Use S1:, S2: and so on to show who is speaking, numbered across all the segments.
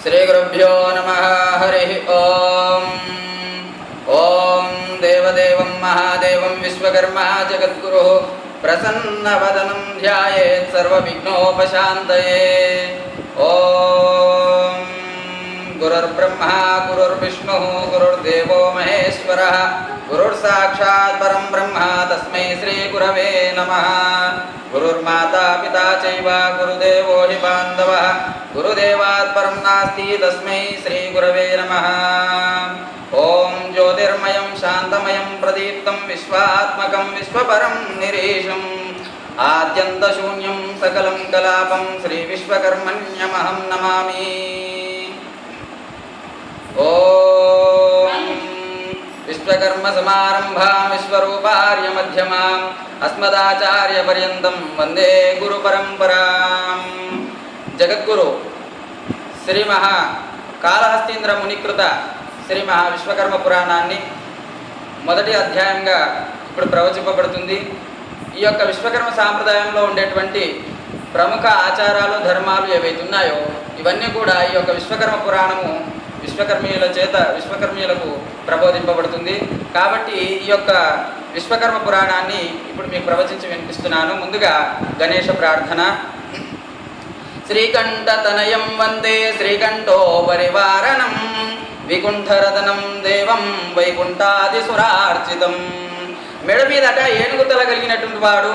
S1: श्रीगुरुभ्यो नमः। हरिः ओम्। ॐ देवदेवं महादेवं विश्वकर्मा जगद्गुरुः प्रसन्नवदनं ध्यायेत् सर्वविघ्नोपशान्तये। ॐ गुरुर्ब्रह्मा गुरुर्विष्णुः गुरुर्देवो महेश्वरः गुरुर्साक्षात् परं ब्रह्म तस्मै श्रीगुरवे नमः। गुरुर्माता पिता चैव गुरुदेवो हि बान्धवः गुरुदेवात् परं नास्ति तस्मै श्रीगुरवे नमः। ॐ ज्योतिर्मयं शान्तमयं प्रदीप्तं विश्वात्मकं विश्वपरं निरीशम् आद्यन्तशून्यं सकलं कलापं श्रीविश्वकर्मण्यमहं नमामि। ॐ विश्वकर्मसमारम्भां विश्वरूपार्यमध्यमाम् अस्मदाचार्यपर्यन्तं वन्दे गुरुपरम्परां। जगद्गुरु శ్రీ మహా కాళహస్తీంద్ర మునికృత శ్రీ మహా విశ్వకర్మ పురాణాన్ని మొదటి అధ్యాయంగా ఇప్పుడు ప్రవచింపబడుతుంది. ఈ యొక్క విశ్వకర్మ సాంప్రదాయంలో ఉండేటువంటి ప్రముఖ ఆచారాలు ధర్మాలు ఏవైతే ఉన్నాయో ఇవన్నీ కూడా ఈ యొక్క విశ్వకర్మ పురాణము విశ్వకర్మీయులకు ప్రబోధింపబడుతుంది. కాబట్టి ఈ యొక్క విశ్వకర్మ పురాణాన్ని ఇప్పుడు మీకు ప్రవచించి వినిపిస్తున్నాను. ముందుగా గణేశ ప్రార్థన. శ్రీకంఠతనయం వందే శ్రీకంఠో పరివారణం వికుంఠరతనం దేవం వైకుంఠాదిసురార్చితం. మెడ మీదట ఏనుగు తల కలిగినటువంటి వాడు,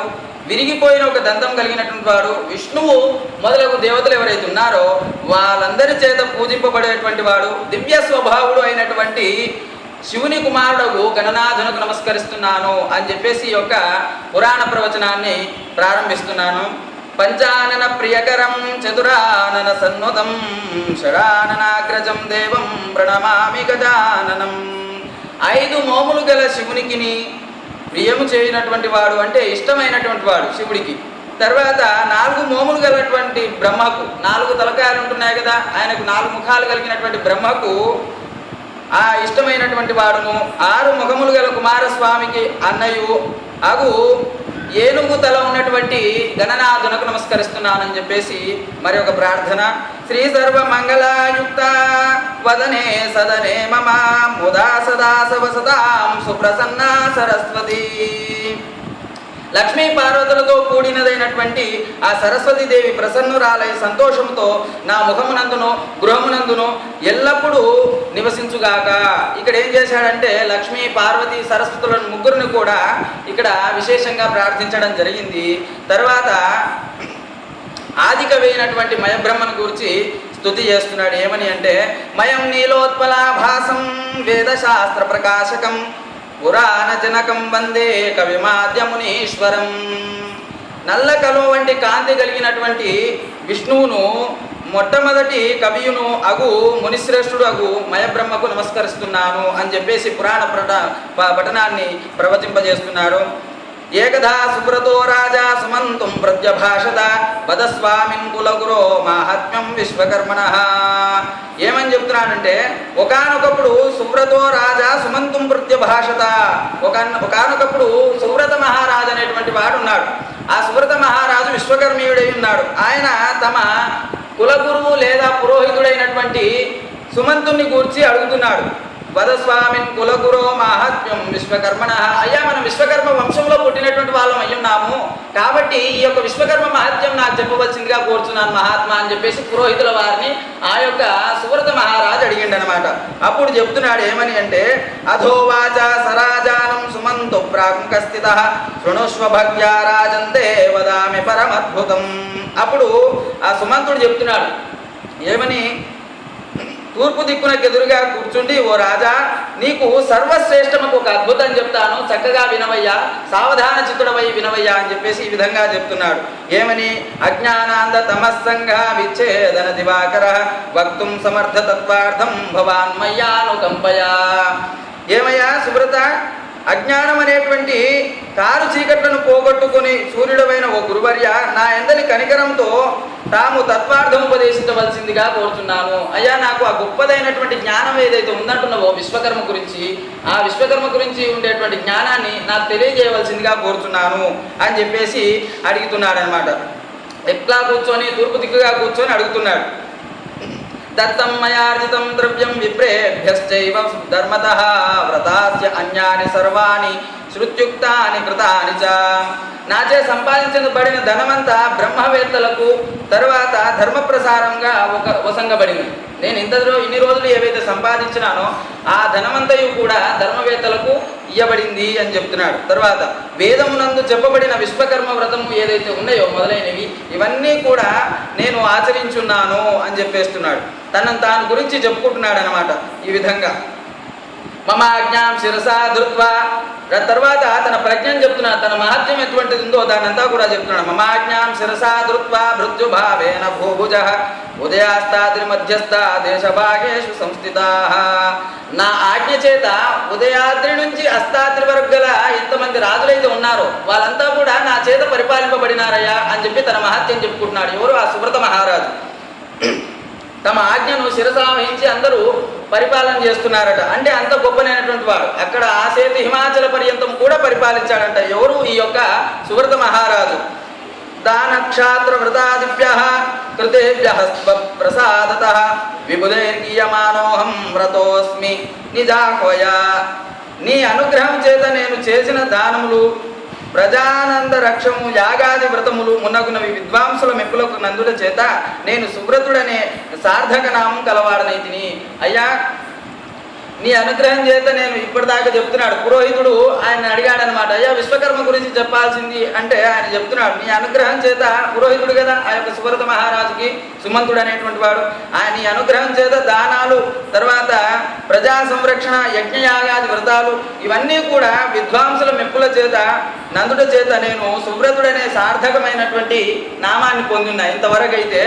S1: విరిగిపోయిన ఒక దంతం కలిగినటువంటి వాడు, విష్ణువు మొదలగు దేవతలు ఎవరైతే ఉన్నారో వాళ్ళందరి చేత పూజింపబడేటువంటి వాడు, దివ్య స్వభావుడు అయినటువంటి శివుని కుమారుడు గణనాథునకు నమస్కరిస్తున్నాను అని చెప్పేసి ఈ యొక్క పురాణ ప్రవచనాన్ని ప్రారంభిస్తున్నాను. పంచానన ప్రియకరం చతురానన సన్నుతం షడాననాగ్రజం దేవం ప్రణమామి గజాననం. 5 మోములు గల శివునికిని ప్రియము చేయనటువంటి వాడు అంటే ఇష్టమైనటువంటి వాడు శివుడికి. తర్వాత 4 మోములు గలటువంటి బ్రహ్మకు, 4 తలకాయలు ఉంటున్నాయి కదా, ఆయనకు 4 ముఖాలు కలిగినటువంటి బ్రహ్మకు ఆ ఇష్టమైనటువంటి వాడును, 6 ముఖములు గల కుమారస్వామికి అన్నయు అగు ఏనుగు తల ఉన్నటువంటి గణనాథునకు నమస్కరిస్తున్నానని చెప్పేసి మరి ఒక ప్రార్థన. శ్రీ సర్వమంగళాయుక్త వదనే సదనే మమ ముదా సదా సవసతాం సుప్రసన్న సరస్వతి. లక్ష్మీ పార్వతులతో కూడినదైనటువంటి ఆ సరస్వతీదేవి ప్రసన్నురాలై సంతోషంతో నా ముఖమునందును గృహమునందును ఎల్లప్పుడూ నివసించుగాక. ఇక్కడ ఏం చేశాడంటే లక్ష్మీ పార్వతి సరస్వతులను ముగ్గురిని కూడా ఇక్కడ విశేషంగా ప్రార్థించడం జరిగింది. తర్వాత ఆదికవి అయినటువంటి మయబ్రహ్మను గురించి స్తుతి చేస్తున్నాడు. ఏమని అంటే మయం నీలోత్పలాభాసం వేదశాస్త్ర ప్రకాశకం పురాణ జనకం వందే కవిమాద్యమునీశ్వరం. నల్ల కలువ వంటి కాంతి కలిగినటువంటి విష్ణువును మొట్టమొదటి కవియును అగు మునిశ్రేష్ఠుడు అగు మయబ్రహ్మకు నమస్కరిస్తున్నాను అని చెప్పేసి పురాణ పఠనాన్ని ప్రవచింపజేస్తున్నారు. ఏకదా సుబ్రతో రాజా సుమంతుం ప్రత్యభాషత వదస్వామిన్ కులగురో మాహాత్మ్యం విశ్వకర్మణః. ఏమని చెప్తున్నాడంటే ఒకానొకప్పుడు సుబ్రతో రాజా సుమంతుం ప్రత్యభాషత. ఒకానొకప్పుడు సుబ్రత మహారాజు అనేటువంటి వాడు ఉన్నాడు. ఆ సుబ్రత మహారాజు విశ్వకర్మీయుడై ఉన్నాడు. ఆయన తమ కులగురువు లేదా పురోహితుడైనటువంటి సుమంతుని గూర్చి అడుగుతున్నాడు. వదస్వామిన్ కులగురో మాహాత్మ్యం విశ్వకర్మణ. అయ్యా మనం విశ్వకర్మ వంశంలో పుట్టినటువంటి వాళ్ళం అయ్యున్నాము, కాబట్టి ఈ యొక్క విశ్వకర్మ మహత్యం నాకు చెప్పవలసిందిగా కోరుచున్నాను మహాత్మా అని చెప్పేసి పురోహితుల వారిని ఆ యొక్క సువ్రత మహారాజు అడిగిండనమాట. అప్పుడు చెప్తున్నాడు ఏమని అంటే అధోవాచ సరాజానం సుమంతు ప్రాంకస్థిత శృణుష్వ భక్త్యా రాజంతే వదామి పరమద్భుతం. అప్పుడు ఆ సుమంతుడు చెప్తున్నాడు ఏమని, తూర్పు దిక్కునకు ఎదురుగా కూర్చుండి ఓ రాజా నీకు సర్వశ్రేష్టమకు ఒక అద్భుతం చెప్తాను, చక్కగా వినవయ్యా, సావధాన చిత్తుడవై వినవయ్యా అని చెప్పేసి ఈ విధంగా చెప్తున్నాడు. ఏమని అజ్ఞానాంద తమస్సంగ విచ్ఛేదన దివాకర వక్తుం సమర్థ తత్వార్థం భవాన్మయ్యానుకంపయా. ఏమయ్యా సుబ్రత, అజ్ఞానం అనేటువంటి కారు చీకట్లను పోగొట్టుకుని సూర్యుడమైన ఓ గురువర్య నా ఎందలి కనికరంతో తాము తత్వార్థం ఉపదేశించవలసిందిగా కోరుతున్నాను. అయ్యా నాకు ఆ గొప్పదైనటువంటి జ్ఞానం ఏదైతే ఉందంటున్నావో విశ్వకర్మ గురించి, ఆ విశ్వకర్మ గురించి ఉండేటువంటి జ్ఞానాన్ని నాకు తెలియజేయవలసిందిగా కోరుతున్నాను అని చెప్పేసి అడుగుతున్నాడు అనమాట. ఎట్లా కూర్చొని తూర్పు దిక్కుగా కూర్చొని అడుగుతున్నాడు. దత్తం మయార్జితం ద్రవ్యం విప్రేభ్యశ్చైవ ధర్మతః వ్రతాస్య అన్యాని సర్వాణి శృత్యుక్తాని కృతాని చ. నాచే సంపాదించబడిన ధనమంతా బ్రహ్మవేత్తలకు తర్వాత ధర్మ ప్రసారంగా వసంగబడింది. నేను ఇన్ని రోజులు ఏవైతే సంపాదించినానో ఆ ధనమంతయు కూడా ధర్మవేత్తలకు ఇయ్యబడింది అని చెప్తున్నాడు. తర్వాత వేదమునందు చెప్పబడిన విశ్వకర్మ వ్రతము ఏదైతే ఉన్నాయో మొదలైనవి ఇవన్నీ కూడా నేను ఆచరించున్నాను అని చెప్పేస్తున్నాడు. తనను తాను గురించి చెప్పుకుంటున్నాడు అన్నమాట. ఈ విధంగా మమాజ్ఞాం శిరసా ధృత్వా, తర్వాత తన ప్రజ్ఞను చెప్తున్నాడు. తన మహత్యం ఎటువంటిది ఉందో దానంతా కూడా చెప్తున్నాడు. మమాజ్ఞాం శిరసా ధృత్వా భృత్యుభావేన భూభుజః ఉదయాస్తాద్రి మధ్యస్థ దేశభాగేషు సంస్థితాః. నా ఆజ్ఞ చేత ఉదయాద్రి నుంచి అస్తాద్రి వరకు గల ఎంతమంది రాజులైతే ఉన్నారో వాళ్ళంతా కూడా నా చేత పరిపాలింపబడినారయ్యా అని చెప్పి తన మహత్యం చెప్పుకుంటున్నాడు. ఎవరు? ఆ సువ్రత మహారాజు. తమ ఆజ్ఞను శిరసావహించి అందరూ పరిపాలన చేస్తున్నారట. అంటే అంత గొప్పనైనటువంటి వాడు. అక్కడ ఆసేతు హిమాచల పర్యంతం కూడా పరిపాలించాడంట. ఎవరు? ఈ యొక్క సువ్రత మహారాజు. దానక్షాత్ర వ్రతాదిభ్య కృతేభ్య ప్రసాదత విబుధైర్గీయమానోహం వ్రతోస్మి నిజాహ్వయ. నీ అనుగ్రహం చేత నేను చేసిన దానములు, ప్రజానంద రక్షము, యాగాది వ్రతములు మున్నగునవి విద్వాంసుల మెప్పులకు నందుల చేత నేను సువ్రతుడనే సార్థక నామం కలవాడనైతిని. అయ్యా, నీ అనుగ్రహం చేత నేను ఇప్పటిదాకా చెప్తున్నాడు. పురోహితుడు ఆయన అడిగాడనమాట, అయ్యా విశ్వకర్మ గురించి చెప్పాల్సింది అంటే ఆయన చెప్తున్నాడు, నీ అనుగ్రహం చేత, పురోహితుడు కదా ఆ యొక్క సువ్రత మహారాజుకి సుమంతుడు అనేటువంటి వాడు, ఆయన నీ అనుగ్రహం చేత దానాలు, తర్వాత ప్రజా సంరక్షణ, యజ్ఞయాగాది వ్రతాలు ఇవన్నీ కూడా విద్వాంసుల మెప్పుల చేత నందుడి చేత నేను సువ్రతుడనే సార్థకమైనటువంటి నామాన్ని పొందిన్నా. ఇంతవరకు అయితే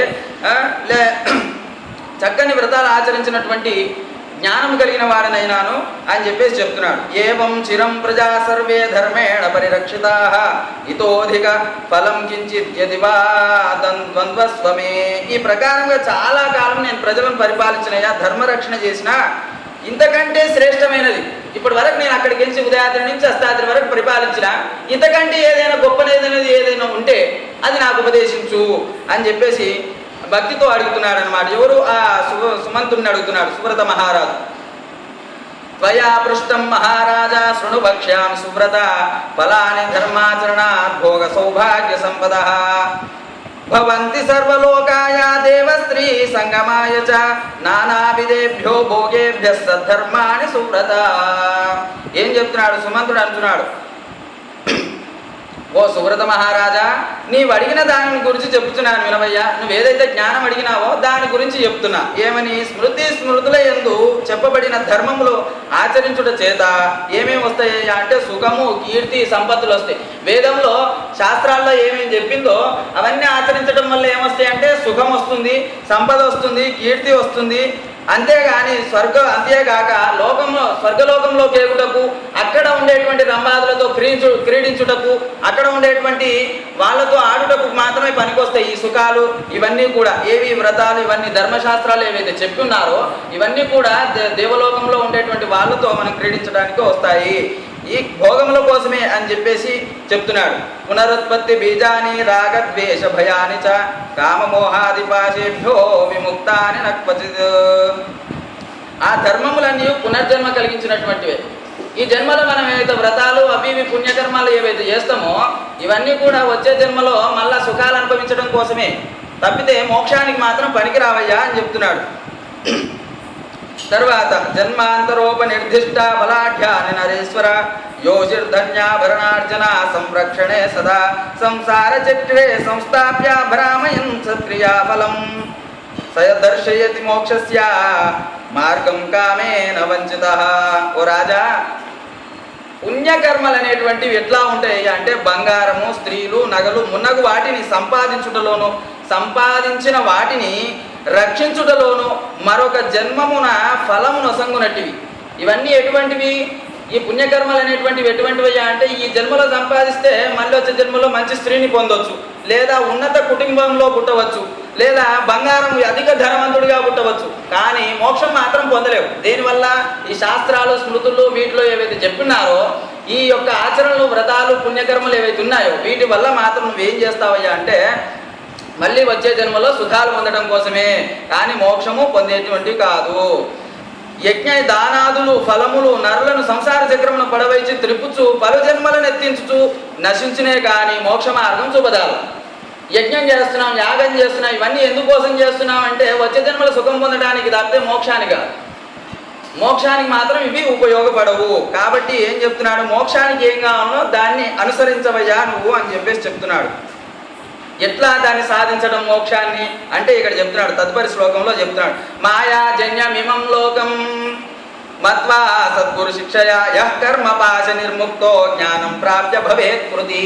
S1: చక్కని వ్రతాలు ఆచరించినటువంటి జ్ఞానం కలిగిన వాడనైనాను అని చెప్పేసి చెప్తున్నాడు. ఏవం చిరం ప్రజా సర్వే ధర్మేణ పరిరక్షితాః ఇతోధిక ఫలం కించిత్ యది వా ద్వంద్వస్వమే. ఈ ప్రకారంగా చాలా కాలం నేను ప్రజలను పరిపాలించినయా, ధర్మరక్షణ చేసిన, ఇంతకంటే శ్రేష్టమైనది ఇప్పటి వరకు నేను అక్కడికి వెళ్ళి ఉదయాద్రి నుంచి అస్తాద్రి వరకు పరిపాలించిన, ఇంతకంటే ఏదైనా గొప్పనేదనేది ఏదైనా ఉంటే అది నాకు ఉపదేశించు అని చెప్పేసి భక్తితో అడుగుతున్నాడు అనమాట. ఎవరు? ఆ సుమంతుడిని అడుగుతున్నాడు సువ్రత మహారాజు. త్వయా పృష్టం మహారాజా శృణు భక్ష్యామి సువ్రత ఫలాని ధర్మాచరణాత్ భోగ సౌభాగ్య సంపదః భవంతి సర్వలోకాయ దేవస్త్రీ సంగమాయ చ నానావిధేభ్యో భోగేభ్యః సద్ధర్మాణి సువ్రత. ఏం చెప్తున్నాడు సుమంతుడు? అంటున్నాడు, ఓ సువ్రత మహారాజా, నీవు అడిగిన దాని గురించి చెప్తున్నాను వినవయ్యా. నువ్వేదైతే జ్ఞానం అడిగినావో దాని గురించి చెప్తున్నా. ఏమని? స్మృతుల యందు చెప్పబడిన ధర్మములు ఆచరించుట చేత ఏమేమి వస్తాయ్యా అంటే సుఖము, కీర్తి, సంపత్తులు వస్తాయి. వేదంలో శాస్త్రాల్లో ఏమేమి చెప్పిందో అవన్నీ ఆచరించడం వల్ల ఏమొస్తాయంటే సుఖం వస్తుంది, సంపద వస్తుంది, కీర్తి వస్తుంది. అంతేగాని అంతేగాక స్వర్గలోకంలో కేగుటకు, అక్కడ ఉండేటువంటి రంభాదులతో క్రీడించుటకు, అక్కడ ఉండేటువంటి వాళ్ళతో ఆడుటకు మాత్రమే పనికొస్తాయి ఈ సుఖాలు. ఇవన్నీ కూడా ఏవి వ్రతాలు, ఇవన్నీ ధర్మశాస్త్రాలు ఏవైతే చెప్పున్నారో ఇవన్నీ కూడా దేవలోకంలో ఉండేటువంటి వాళ్ళతో మనం క్రీడించడానికి వస్తాయి. ఈ భోగముల కోసమే అని చెప్పేసి చెప్తున్నాడు. పునరుత్పత్తి బీజాని రాగద్వేష భయాని చ కామమోహాదిపాశేభ్యో విముక్తాని నక్వచిత్. ఆ ధర్మములన్నీ పునర్జన్మ కలిగించినటువంటివే. ఈ జన్మలో మనం ఏవైతే వ్రతాలు అవి ఇవి పుణ్యకర్మాలు ఏవైతే చేస్తామో ఇవన్నీ కూడా వచ్చే జన్మలో మళ్ళా సుఖాలు అనుభవించడం కోసమే, తప్పితే మోక్షానికి మాత్రం పనికి రావయ్యా అని చెప్తున్నాడు. తర్వాత జన్మాంతరోప నిర్దిష్ట బలాఢ్యాని నరేశ్వర యోజిర్ధన్యాభరణార్జన సంరక్షణే సదా సంసార చక్రే సంస్థాప్య భ్రామయన్ సత్క్రియాఫలం సయదర్శయతి మోక్షస్య మార్గం కామేన వంచితః. ఓ రాజా, పుణ్యకర్మలు అనేటువంటివి ఎట్లా ఉంటాయి అంటే బంగారము, స్త్రీలు, నగలు మున్నగు వాటిని సంపాదించుటలోను, సంపాదించిన వాటిని రక్షించుటలోను మరొక జన్మమున ఫలము నొసంగునట్టివి. ఇవన్నీ ఎటువంటివి? ఈ పుణ్యకర్మలు అనేటువంటివి ఎటువంటివి అంటే ఈ జన్మలో సంపాదిస్తే మళ్ళీ వచ్చే జన్మలో మంచి స్త్రీని పొందవచ్చు, లేదా ఉన్నత కుటుంబంలో పుట్టవచ్చు, లేదా బంగారం అధిక ధనవంతుడిగా పుట్టవచ్చు. కానీ మోక్షం మాత్రం పొందలేవు. దేనివల్ల? ఈ శాస్త్రాలు, స్మృతులు వీటిలో ఏవైతే చెప్పినారో ఈ యొక్క ఆచరణలు, వ్రతాలు, పుణ్యకర్మలు ఏవైతే ఉన్నాయో వీటి వల్ల మాత్రం నువ్వేం చేస్తావయ్యా అంటే మళ్ళీ వచ్చే జన్మలో సుఖాలు పొందడం కోసమే, కానీ మోక్షము పొందేటువంటివి కాదు. యజ్ఞ దానాదులు ఫలములు నరులను సంసార చక్రమును పడవైచి త్రిపుచు పలు జన్మలను ఎత్తించుచు నశించునే కానీ మోక్ష మార్గం చూపదాలు. యజ్ఞం చేస్తున్నాం, యాగం చేస్తున్నాం, ఇవన్నీ ఎందుకోసం చేస్తున్నాం అంటే వచ్చే జన్మల సుఖం పొందడానికి తప్పితే మోక్షానికి. మోక్షానికి మాత్రం ఇవి ఉపయోగపడవు. కాబట్టి ఏం చెప్తున్నాడు, మోక్షానికి ఏం కావాలో దాన్ని అనుసరించవయ్యా నువ్వు అని చెప్పేసి చెప్తున్నాడు. ఎట్లా దాన్ని సాధించడం మోక్షాన్ని అంటే ఇక్కడ చెప్తున్నాడు, తదుపరి శ్లోకంలో చెప్తున్నాడు. మాయాజన్యమిమం లోకం మత్వా సద్గురు శిక్షయా యః కర్మ పాశ నిర్ముక్తో జ్ఞానం ప్రాప్య భవేత్ కృతి.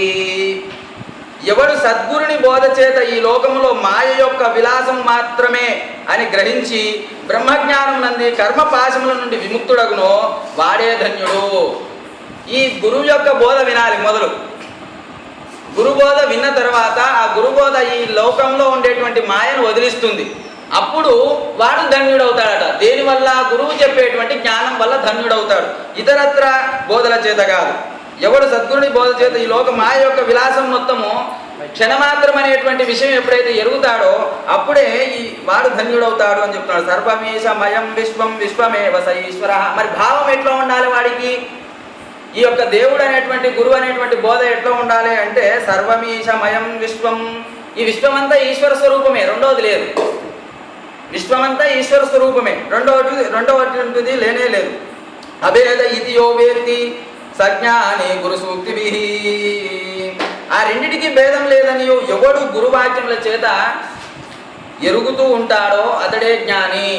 S1: ఎవడు సద్గురుని బోధ చేత ఈ లోకంలో మాయ యొక్క విలాసం మాత్రమే అని గ్రహించి బ్రహ్మజ్ఞానం నంది కర్మ పాశముల నుండి విముక్తుడగునో వాడే ధన్యుడు. ఈ గురువు యొక్క బోధ వినాలి మొదలు. గురుబోధ విన్న తర్వాత ఆ గురుబోధ ఈ లోకంలో ఉండేటువంటి మాయను వదిలిస్తుంది. అప్పుడు వాడు ధన్యుడవుతాడట. దేనివల్ల? గురువు చెప్పేటువంటి జ్ఞానం వల్ల ధన్యుడవుతాడు, ఇతరత్ర బోధల చేత కాదు. ఎవడు సద్గురుని బోధ చేత ఈ లోక మాయ యొక్క విలాసం మొత్తము క్షణమాత్రం అనేటువంటి విషయం ఎప్పుడైతే ఎరుగుతాడో అప్పుడే ఈ వాడు ధన్యుడవుతాడు అని చెప్తున్నాడు. సర్వమేషమయం విశ్వం విశ్వమేవ స ఈశ్వర. మరి భావం ఎట్లా ఉండాలి వాడికి? ఈ యొక్క దేవుడు అనేటువంటి గురువు అనేటువంటి బోధ ఎట్లా ఉండాలి అంటే సర్వమీశమయం విశ్వం, ఈ విశ్వమంతా ఈశ్వర స్వరూపమే, రెండవది లేదు. విశ్వమంతా ఈశ్వర స్వరూపమే, రెండవది లేనే లేదు. అభేద ఇది యో వేత్తి సజ్ఞాని గురు సూక్తిభి. ఆ రెండిటికి భేదం లేదని ఎవడు గురువాక్యముల చేత ఎరుగుతూ ఉంటాడో అతడే జ్ఞాని.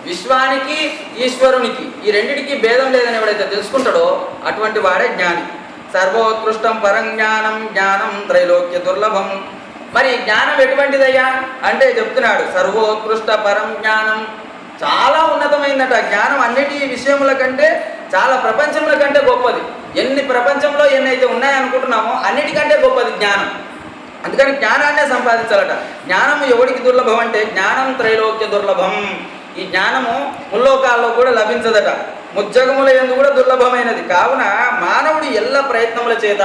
S1: విశ్వానికి ఈశ్వరునికి ఈ రెండిటికి భేదం లేదని ఎవడైతే తెలుసుకుంటాడో అటువంటి వాడే జ్ఞాని. సర్వోత్కృష్టం పరం జ్ఞానం జ్ఞానం త్రైలోక్య దుర్లభం. మరి జ్ఞానం ఎటువంటిదయ్యా అంటే చెప్తున్నాడు, సర్వోత్కృష్ట పరం జ్ఞానం, చాలా ఉన్నతమైందట జ్ఞానం. అన్నిటి విషయముల కంటే చాలా ప్రపంచముల కంటే గొప్పది. ప్రపంచంలో ఎన్నైతే ఉన్నాయనుకుంటున్నామో అన్నిటికంటే గొప్పది జ్ఞానం. అందుకని జ్ఞానాన్నే సంపాదించాలట. జ్ఞానము ఎవడికి దుర్లభం అంటే జ్ఞానం త్రైలోక్య దుర్లభం. ఈ జ్ఞానము ముల్లోకాల్లో కూడా లభించదట, ముజ్జగముల యందు కూడా దుర్లభమైనది. కావున మానవుడు ఎల్ల ప్రయత్నముల చేత,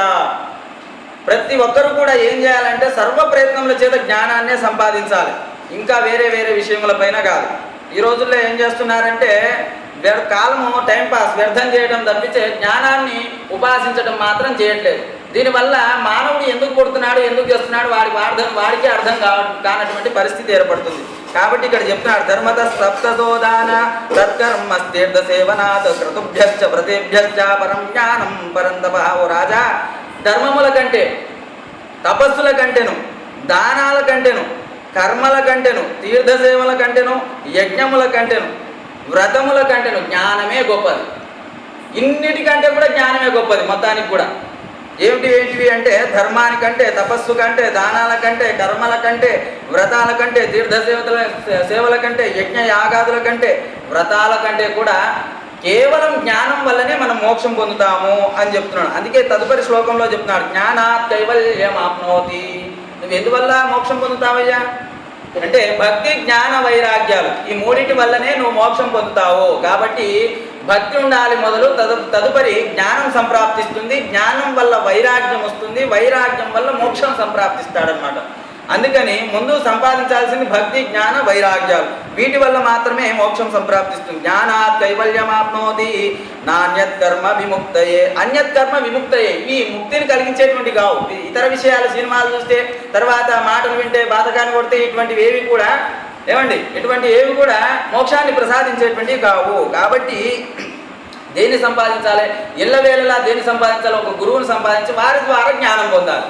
S1: ప్రతి ఒక్కరు కూడా ఏం చేయాలంటే సర్వ ప్రయత్నముల చేత జ్ఞానాన్నే సంపాదించాలి, ఇంకా వేరే వేరే విషయములపైన కాదు. ఈ రోజుల్లో ఏం చేస్తున్నారంటే కాలము టైంపాస్ వ్యర్థం చేయడం తప్పించే జ్ఞానాన్ని ఉపాసించడం మాత్రం చేయట్లేదు. దీనివల్ల మానవుడు ఎందుకు పుడుతున్నాడు, ఎందుకు చేస్తున్నాడు వాడికి అర్థం కానటువంటి పరిస్థితి ఏర్పడుతుంది. కాబట్టి ఇక్కడ చెప్తున్నాడు, ధర్మత సప్తదోదాన సత్కర్మ తీర్థ సేవనాథ్ క్రతుభ్యశ్చ వ్రతేభ్యశ్చ పరం జ్ఞానం పరంతప. ఓ రాజా, ధర్మముల కంటే, తపస్సుల కంటేను, దానాల కంటేను, కర్మల కంటేను, తీర్థ సేవల కంటేను, యజ్ఞముల కంటేను, వ్రతముల కంటేను జ్ఞానమే గొప్పది. ఇన్నిటికంటే కూడా జ్ఞానమే గొప్పది మొత్తానికి కూడా. ఏంటివి అంటే ధర్మానికంటే, తపస్సు కంటే, దానాల కంటే, కర్మల కంటే, వ్రతాల కంటే, తీర్థ సేవల కంటే, యజ్ఞ యాగాదుల కంటే, వ్రతాల కంటే కూడా కేవలం జ్ఞానం వల్లనే మనం మోక్షం పొందుతాము అని చెప్తున్నాడు. అందుకే తదుపరి శ్లోకంలో చెప్తున్నాడు, జ్ఞానాత్ కైవల్యమాప్నోతి. నువ్వు ఎందువల్ల మోక్షం పొందుతావయ్యా అంటే భక్తి జ్ఞాన వైరాగ్యాలు, ఈ మూడింటి వల్లనే నువ్వు మోక్షం పొందుతావు. కాబట్టి భక్తి ఉండాలి మొదలు, తదుపరి జ్ఞానం సంప్రాప్తిస్తుంది, జ్ఞానం వల్ల వైరాగ్యం వస్తుంది, వైరాగ్యం వల్ల మోక్షం సంప్రాప్తిస్తాడనమాట. అందుకని ముందు సంపాదించాల్సింది భక్తి జ్ఞాన వైరాగ్యాలు, వీటి వల్ల మాత్రమే మోక్షం సంప్రాప్తిస్తుంది. జ్ఞానాత్ కైవల్యమాప్నోతి నాణ్యత్ కర్మ విముక్తయే. అన్యత్ కర్మ విముక్తయే, ఇవి ముక్తిని కలిగించేటువంటి కావు. ఇతర విషయాలు, సినిమాలు చూస్తే, తర్వాత మాటలు వింటే, బాధకాన్ని కొడితే, ఇటువంటివి ఏవి కూడా ఇటువంటి ఏవి కూడా మోక్షాన్ని ప్రసాదించేటువంటివి కావు. కాబట్టి దేన్ని సంపాదించాలి, ఎల్లవేళలా దేన్ని సంపాదించాలి, ఒక గురువుని సంపాదించి వారి ద్వారా జ్ఞానం పొందాలి.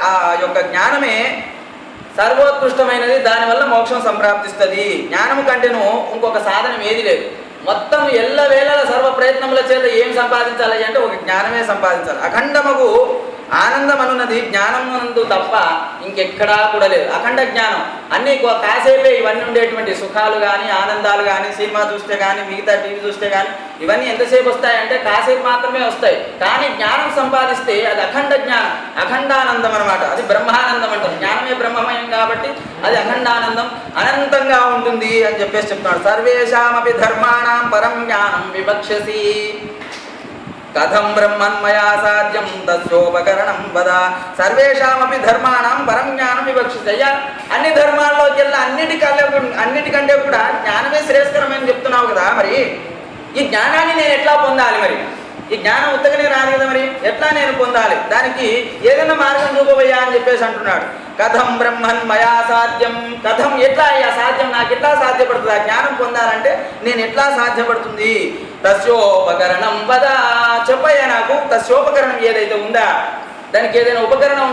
S1: ఆ యొక్క జ్ఞానమే సర్వోత్కృష్టమైనది, దానివల్ల మోక్షం సంప్రాప్తిస్తుంది. జ్ఞానము కంటేను ఇంకొక సాధనం ఏది లేదు. మొత్తం ఎల్లవేళల సర్వ ప్రయత్నముల చేత ఏం సంపాదించాలి అంటే ఒక జ్ఞానమే సంపాదించాలి. అఖండమగు ఆనందం అనున్నది జ్ఞానమునందు తప్ప ఇంకెక్కడా కూడా లేదు. అఖండ జ్ఞానం అన్నీ కాసేపే ఇవన్నీ ఉండేటువంటి సుఖాలు కానీ, ఆనందాలు కానీ, సినిమా చూస్తే కానీ, మిగతా టీవీ చూస్తే కానీ ఇవన్నీ ఎంతసేపు వస్తాయంటే కాసేపు మాత్రమే వస్తాయి. కానీ జ్ఞానం సంపాదిస్తే అది అఖండ జ్ఞానం, అఖండానందం అనమాట. అది బ్రహ్మానందం అంటారు. జ్ఞానమే బ్రహ్మమయం కాబట్టి అది అఖండానందం, అనంతంగా ఉంటుంది అని చెప్పేసి చెప్తున్నాడు. సర్వేషామపి ధర్మాణం పరం జ్ఞానం వివక్షసి. కథం బ్రహ్మన్మయా సాధ్యం తస్యోపకరణం వద. సర్వేషామపి ధర్మాణం పరం జ్ఞానం వివక్షితయ్య. అన్ని ధర్మాల్లోకెల్లా అన్నిటికంటే కూడా జ్ఞానమే శ్రేయస్కరమని చెప్తున్నావు కదా, మరి ఈ జ్ఞానాన్ని నేను ఎట్లా పొందాలి? మరి ఈ జ్ఞానం ఉత్తగానే రాదు కదా, మరి ఎట్లా నేను పొందాలి? దానికి ఏదైనా మార్గం చూపబోయా అని చెప్పేసి అంటున్నాడు. కథం బ్రహ్మన్మయా సాధ్యం, కథం ఎట్లా అయ్యా సాధ్యం, నాకు ఎట్లా సాధ్యపడుతుంది? ఆ జ్ఞానం పొందాలంటే నేను ఎట్లా సాధ్యపడుతుంది? తస్యోపకరణం వద, చెప్పయ్యా నాకు. తస్యోపకరణం ఏదైతే ఉందా, దానికి ఏదైనా ఉపకరణం